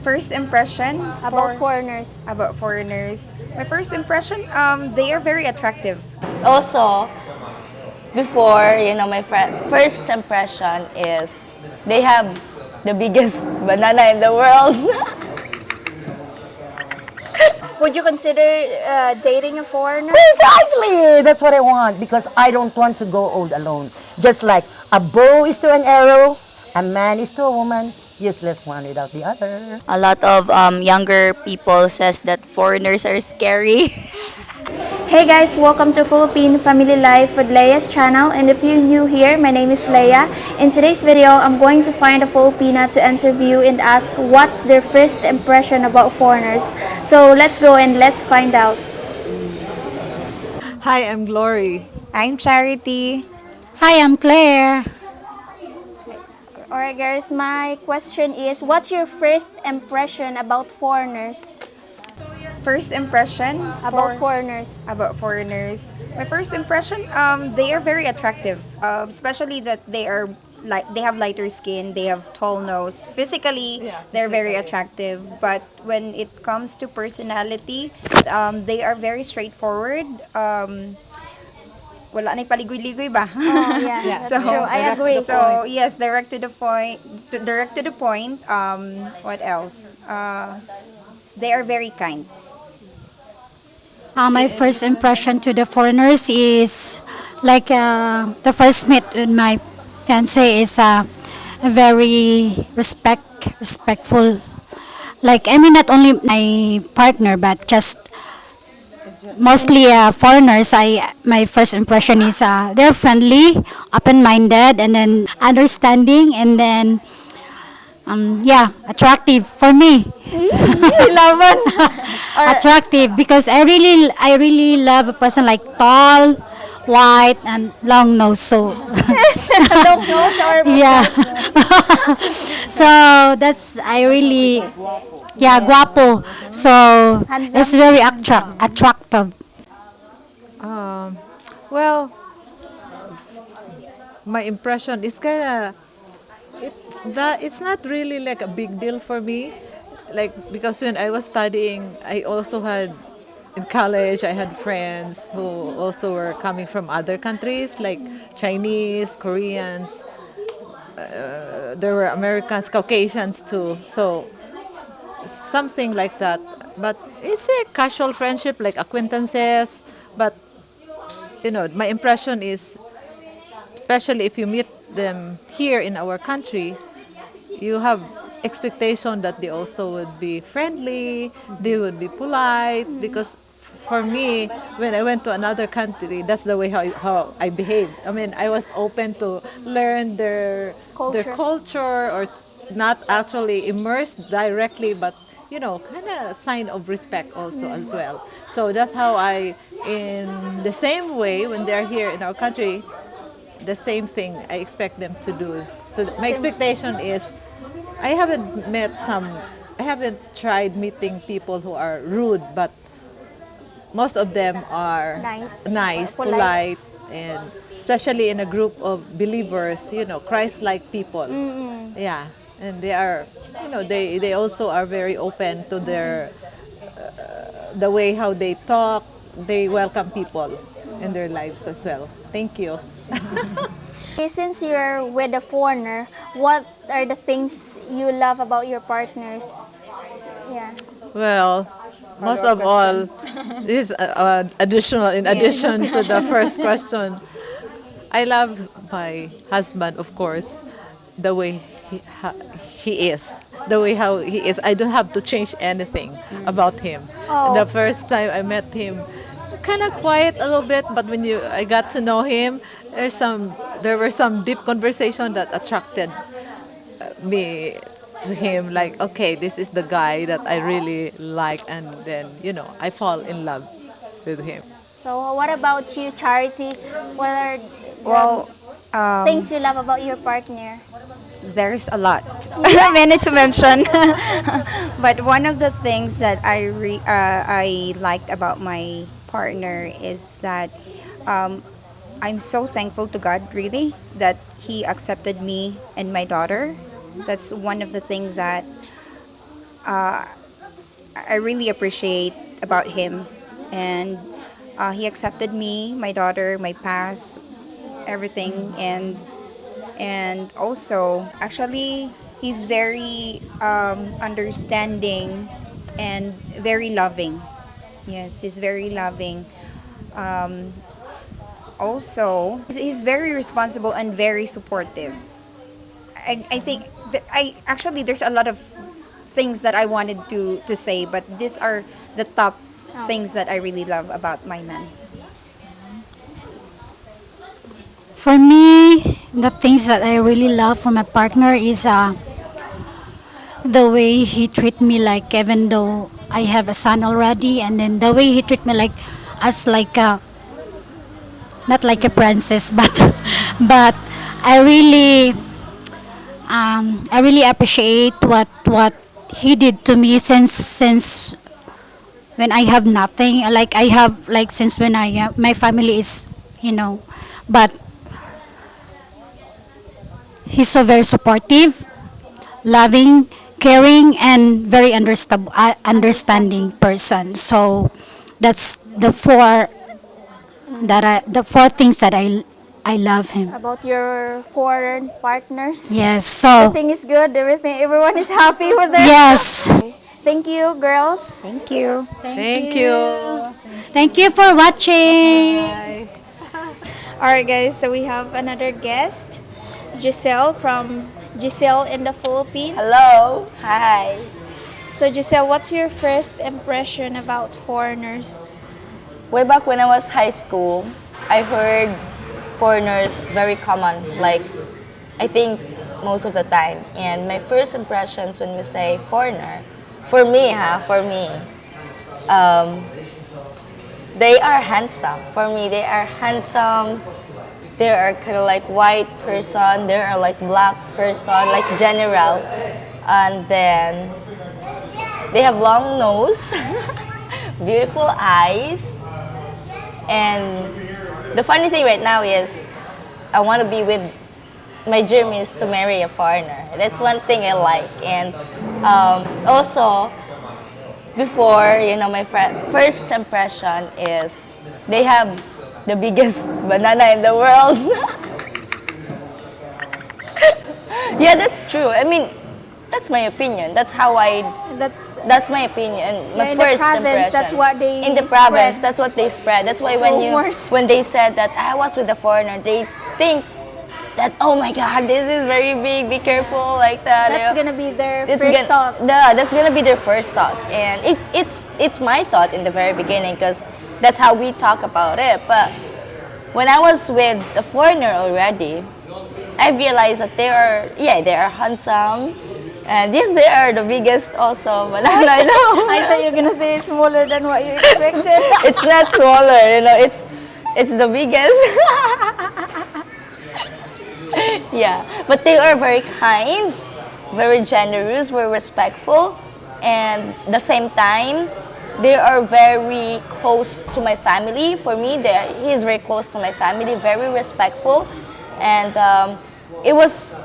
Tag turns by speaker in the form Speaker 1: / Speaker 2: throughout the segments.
Speaker 1: First impression
Speaker 2: about
Speaker 1: for
Speaker 2: foreigners.
Speaker 1: about foreigners. My first impression, they are very attractive.
Speaker 3: Also, before, my first impression is they have the biggest banana in the world.
Speaker 2: Would you consider dating a foreigner?
Speaker 4: Precisely! That's what I want because I don't want to go old alone. Just like a bow is to an arrow, a man is to a woman, useless one without the other.
Speaker 3: A lot of younger people says that foreigners are scary.
Speaker 2: Hey guys, welcome to Philippine Family Life with Leia's channel, and if you're new here, my name is Leia. In today's video, I'm going to find a Filipina to interview and ask what's their first impression about foreigners. So let's go and let's find out.
Speaker 5: Hi, I'm Glory.
Speaker 1: I'm Charity.
Speaker 6: Hi, I'm Claire.
Speaker 2: Alright guys, my question is, what's your first impression about foreigners?
Speaker 1: First impression
Speaker 2: About foreigners.
Speaker 1: about foreigners. My first impression, they are very attractive. Especially that they have lighter skin, they have tall nose. Physically, they're very attractive. But when it comes to personality, they are very straightforward. Wala na paligoy-ligoy ba?
Speaker 2: Oh yeah, that's true. I agree.
Speaker 1: So yes, direct to the point. Direct to the point. What else? They are very kind.
Speaker 6: My first impression to the foreigners is like the first meet with my fiance is very respectful. Like I mean, not only my partner but just mostly foreigners. My first impression is they're friendly, open-minded, and then understanding, and then yeah, attractive for me. Laban. Attractive because I really love a person like tall, white, and long nose. So
Speaker 2: Long nose or
Speaker 6: yeah. So that's I really yeah guapo. So
Speaker 2: Handsome?
Speaker 6: it's very attractive.
Speaker 5: Well, my impression is kind of it's not really like a big deal for me. Like because when I was studying, I also had in college I had friends who also were coming from other countries like Chinese, Koreans. There were Americans, Caucasians too. So something like that. But it's a casual friendship, like acquaintances. But my impression is, especially if you meet them here in our country, you have expectation that they also would be friendly, they would be polite. Because for me, when I went to another country, that's the way how I behaved. I mean, I was open to learn their culture, or not actually immersed directly, but kind of sign of respect also as well. So that's how in the same way, when they're here in our country, the same thing I expect them to do. So my expectation is, I haven't tried meeting people who are rude, but most of them are
Speaker 2: Nice.
Speaker 5: polite, and especially in a group of believers, Christ-like people. Yeah, and they are, they also are very open to the way how they talk. They welcome people in their lives as well. Thank you.
Speaker 2: Okay, since you're with a foreigner, what are the things you love about your partners? Yeah.
Speaker 5: Well, most of all, this is additional in addition to the first question. I love my husband, of course, the way he is, the way how he is. I don't have to change anything about him.
Speaker 2: Oh.
Speaker 5: The first time I met him, kind of quiet a little bit, but when I got to know him, there were some deep conversation that attracted me to him. Like, okay, this is the guy that I really like, and then I fall in love with him.
Speaker 2: So what about you, Charity? What are the
Speaker 1: Well,
Speaker 2: things you love about your partner?
Speaker 1: there's a lot, many to mention. But one of the things that I liked about my partner is that I'm so thankful to God, really, that He accepted me and my daughter. That's one of the things that I really appreciate about him, and he accepted me, my daughter, my past, everything, and also actually he's very understanding and very loving. Yes, he's very loving. Also, he's very responsible and very supportive. I think that I actually there's a lot of things that I wanted to say, but these are the top things that I really love about my man.
Speaker 6: For me, the things that I really love from my partner is the way he treat me, like even though I have a son already, and then the way he treat me like as like a, not like a princess, but but I really I really appreciate what he did to me since when I have nothing. Like I have like since when I my family is, you know, but he's so very supportive, loving, caring, and very understanding person. So that's the four things that I love him.
Speaker 2: About your foreign partners.
Speaker 6: Yes. So
Speaker 2: Everything is good. Everyone is happy with it.
Speaker 6: yes.
Speaker 2: Thank you, girls.
Speaker 1: Thank you.
Speaker 5: Thank you.
Speaker 6: Thank you for watching.
Speaker 2: All right, guys. So we have another guest, Giselle from Giselle in the Philippines.
Speaker 3: Hello. Hi.
Speaker 2: So Giselle, what's your first impression about foreigners?
Speaker 3: Way back when I was high school, I heard foreigners very common, like I think most of the time. And my first impressions when we say foreigner, for me, they are handsome. For me, they are handsome. They are kind of like white person. They are like black person, like general. And then they have long nose, beautiful eyes. And the funny thing right now is I want to be with, my dream is to marry a foreigner. That's one thing I like. And also, before, my first impression is they have the biggest banana in the world. Yeah, that's true. I mean, that's my opinion. That's how that's my opinion. My
Speaker 2: in the
Speaker 3: first
Speaker 2: province,
Speaker 3: impression.
Speaker 2: that's what they
Speaker 3: in the province,
Speaker 2: spread.
Speaker 3: that's what they spread. That's why
Speaker 2: Rumors.
Speaker 3: when they said that I was with a foreigner, they think that, oh my God, this is very big. Be careful, like that.
Speaker 2: That's gonna be their
Speaker 3: It's
Speaker 2: first thought.
Speaker 3: Yeah, that's gonna be their first thought, and it's my thought in the very beginning because that's how we talk about it. But when I was with a foreigner already, I realized that they are handsome, and yes, they are the biggest also. But I know
Speaker 2: I thought you were gonna say it's smaller than what you expected.
Speaker 3: it's not smaller, it's the biggest. Yeah, but they are very kind, very generous, very respectful, and at the same time, they are very close to my family. For me, he is very close to my family, very respectful, and it was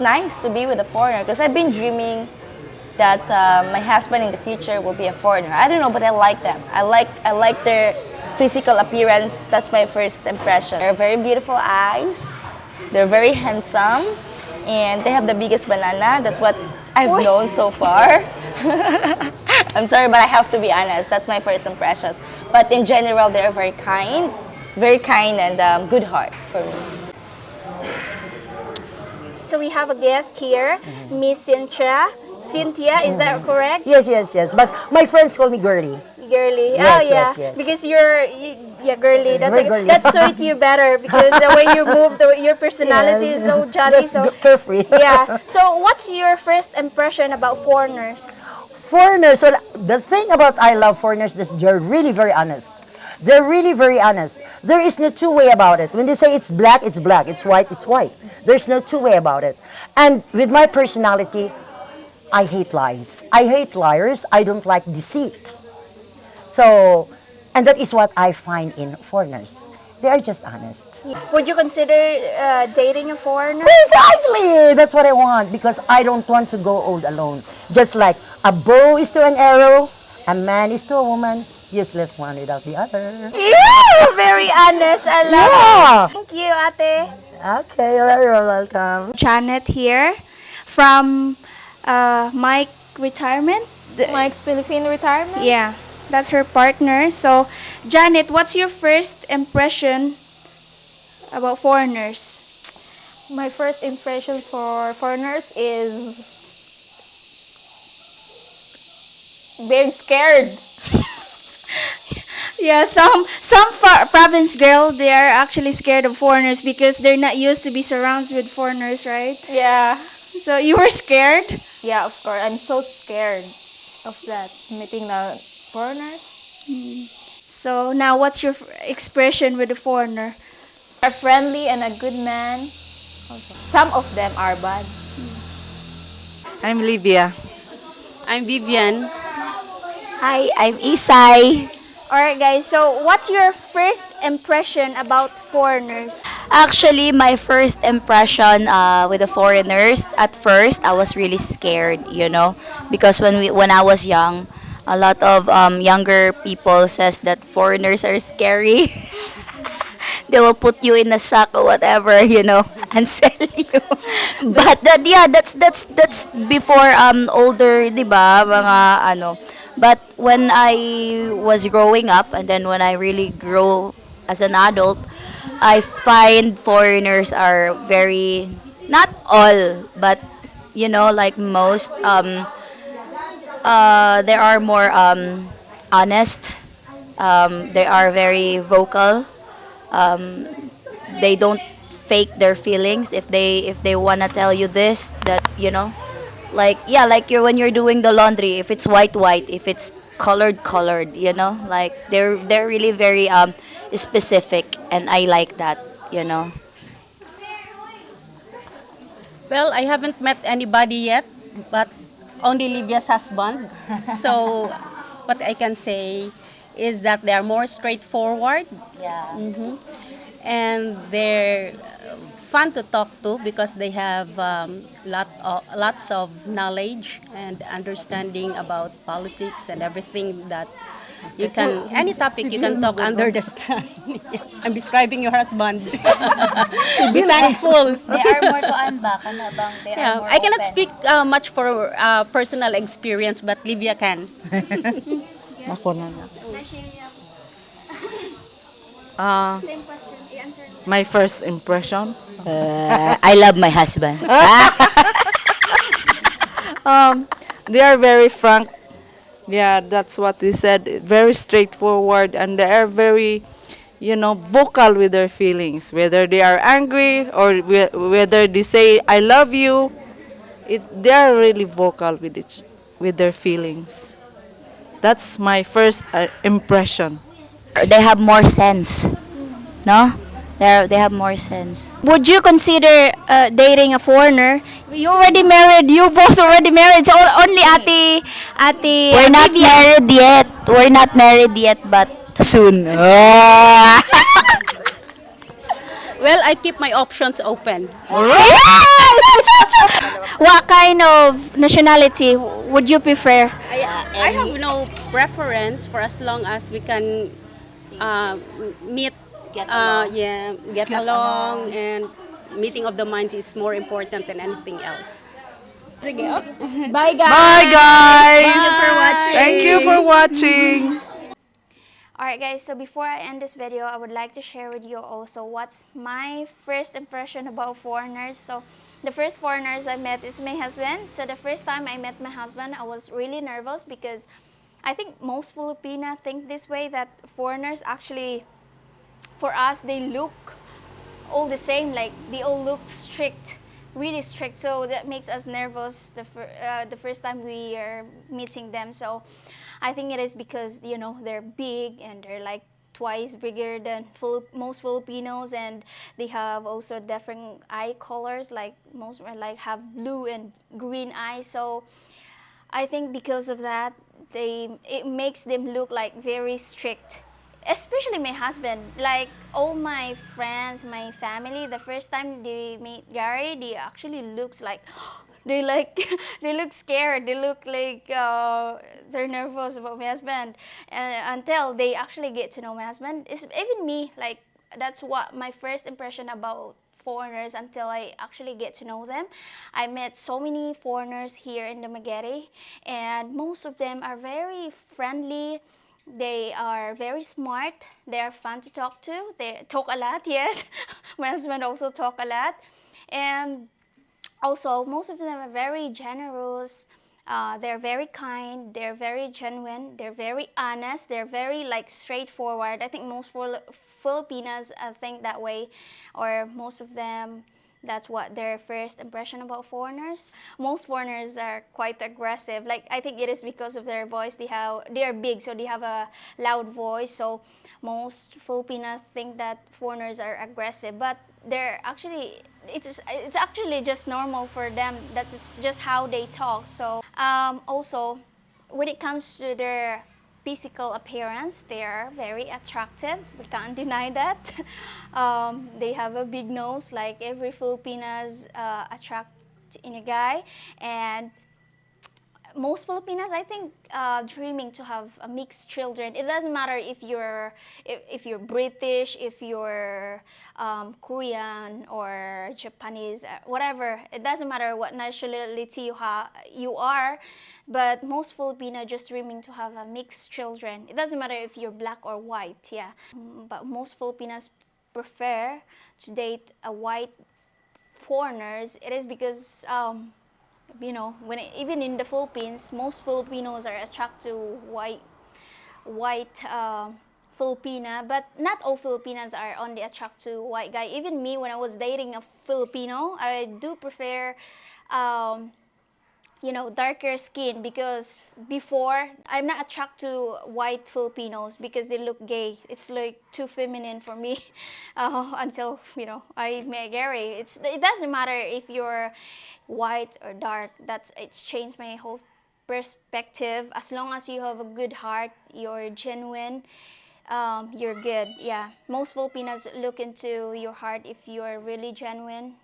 Speaker 3: nice to be with a foreigner because I've been dreaming that my husband in the future will be a foreigner. I don't know, but I like them. I like their physical appearance. That's my first impression. They're very beautiful eyes. They're very handsome, and they have the biggest banana. That's what I've known so far. I'm sorry, but I have to be honest. That's my first impressions. But in general, they're very kind and good heart for me.
Speaker 2: So we have a guest here, Miss Cynthia. Cynthia, is that correct?
Speaker 4: Yes. But my friends call me girly.
Speaker 2: Girly.
Speaker 4: Yes,
Speaker 2: Oh yeah.
Speaker 4: yes.
Speaker 2: Because yeah, girly.
Speaker 4: Very girly.
Speaker 2: That suits you better because the way you move, your personality is so jolly.
Speaker 4: Just
Speaker 2: So
Speaker 4: carefree.
Speaker 2: yeah. So what's your first impression about foreigners?
Speaker 4: Foreigners, well, the thing about I love foreigners is they're really very honest. They're really very honest. There is no two way about it. When they say it's black, it's black. It's white, it's white. There's no two way about it. And with my personality, I hate lies. I hate liars. I don't like deceit. So, and that is what I find in foreigners. They are just honest.
Speaker 2: Would you consider dating a foreigner?
Speaker 4: Precisely! That's what I want because I don't want to go old alone. Just like a bow is to an arrow, a man is to a woman, useless one without the other.
Speaker 2: Yeah, very honest. I love
Speaker 4: Yeah!
Speaker 2: it. Thank you, ate.
Speaker 4: Okay, you're very welcome.
Speaker 2: Janet here from Mike Retirement.
Speaker 3: Mike's Filipino retirement?
Speaker 2: Yeah, that's her partner. So, Janet, what's your first impression about foreigners?
Speaker 3: My first impression for foreigners is very scared.
Speaker 2: Yeah, some province girl, they are actually scared of foreigners because they're not used to be surrounded with foreigners, right?
Speaker 3: Yeah.
Speaker 2: So you were scared?
Speaker 3: Yeah, of course. I'm so scared of that, meeting the foreigners.
Speaker 2: So now what's your expression with the foreigner?
Speaker 3: Are friendly and a good man. Also. Some of them are bad.
Speaker 5: I'm Livia.
Speaker 7: I'm Vivian.
Speaker 3: Hi, I'm Isai.
Speaker 2: Alright guys, so what's your first impression about foreigners?
Speaker 7: Actually, my first impression with the foreigners, at first, I was really scared, because when I was young, a lot of younger people says that foreigners are scary. They will put you in a sack or whatever, and sell you. But that's before older, 'di ba? Mga ano. But when I was growing up and then when I really grow as an adult, I find foreigners are very, not all, but like most, they are more honest. They are very vocal. They don't fake their feelings if they wanna tell you this, that like, yeah, like when you're doing the laundry, if it's white, if it's colored, like they're really very specific, and I like that.
Speaker 8: Well, I haven't met anybody yet, but only Livia's husband. So what I can say is that they are more straightforward.
Speaker 7: Yeah.
Speaker 8: And they're fun to talk to because they have lots of knowledge and understanding about politics and everything that you can, any topic you can talk under the sun. I'm describing your husband. Be thankful.
Speaker 7: They are more kuan ba kana bang they are
Speaker 8: Yeah,
Speaker 7: more
Speaker 8: I cannot
Speaker 7: open.
Speaker 8: speak much for personal experience, but Livia can.
Speaker 5: Ako na.
Speaker 2: Same question, answer.
Speaker 5: My first impression.
Speaker 7: I love my husband.
Speaker 5: They are very frank. Yeah, that's what they said. Very straightforward, and they are very, vocal with their feelings. Whether they are angry or whether they say "I love you," they are really vocal with their feelings. That's my first impression.
Speaker 7: They have more sense. No? They have more sense.
Speaker 2: Would you consider dating a foreigner? You already married. You both already married. So only ate
Speaker 7: We're not
Speaker 2: Vivian.
Speaker 7: married yet. We're not married yet, but soon.
Speaker 8: Well, I keep my options open.
Speaker 2: What kind of nationality would you prefer?
Speaker 8: I have no preference for as long as we can meet,
Speaker 7: Get along.
Speaker 8: get along, and meeting of the minds is more important than anything else.
Speaker 2: Bye guys.
Speaker 5: Bye, guys.
Speaker 2: Thank you for watching.
Speaker 5: Thank you for watching.
Speaker 2: Alright guys, so before I end this video, I would like to share with you also what's my first impression about foreigners. So the first foreigners I met is my husband. So the first time I met my husband, I was really nervous because I think most Filipina think this way, that foreigners actually, for us, they look all the same, like they all look strict, really strict. So that makes us nervous the first time we are meeting them. So I think it is because, they're big and they're like twice bigger than most Filipinos, and they have also different eye colors, like most are like have blue and green eyes. So I think because of that, it makes them look like very strict especially my husband, like all my friends, my family, the first time they meet Gary, they actually looks like they like they look scared, they look like they're nervous about my husband, until they actually get to know my husband. It's even me, like that's what my first impression about foreigners until I actually get to know them. I met so many foreigners here in the Magere, and most of them are very friendly. They are very smart. They are fun to talk to. They talk a lot, yes. My husband also talk a lot. And also, most of them are very generous. They're very kind. They're very genuine. They're very honest. They're very like straightforward. I think most Filipinas think that way, or most of them. That's what their first impression about foreigners. Most foreigners are quite aggressive. Like I think it is because of their voice. They are big, so they have a loud voice. So most Filipinos think that foreigners are aggressive, but they're actually it's actually just normal for them. It's just how they talk. So also, when it comes to their physical appearance, they are very attractive. We can't deny that. They have a big nose, like every Filipinas attract in a guy, and most Filipinas, I think, dreaming to have a mixed children. It doesn't matter if you're British, if you're Korean or Japanese, whatever. It doesn't matter what nationality you are, but most Filipino just dreaming to have a mixed children. It doesn't matter if you're black or white, yeah. But most Filipinas prefer to date a white foreigners. It is because even in the Philippines, most Filipinos are attracted to white Filipina, but not all Filipinas are only attracted to white guy. Even me, when I was dating a Filipino, I do prefer um, darker skin, because before I'm not attracted to white Filipinos because they look gay. It's like too feminine for me. Until I met Gary. It doesn't matter if you're white or dark. It's changed my whole perspective. As long as you have a good heart, you're genuine, you're good. Yeah, most Filipinos look into your heart if you're really genuine.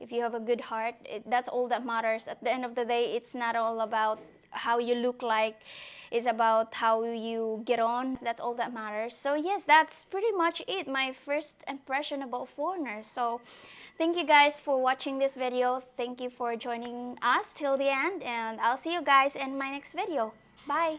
Speaker 2: If you have a good heart, that's all that matters. At the end of the day, it's not all about how you look like. It's about how you get on. That's all that matters. So yes, that's pretty much it. My first impression about foreigners. So thank you guys for watching this video. Thank you for joining us till the end, and I'll see you guys in my next video. Bye.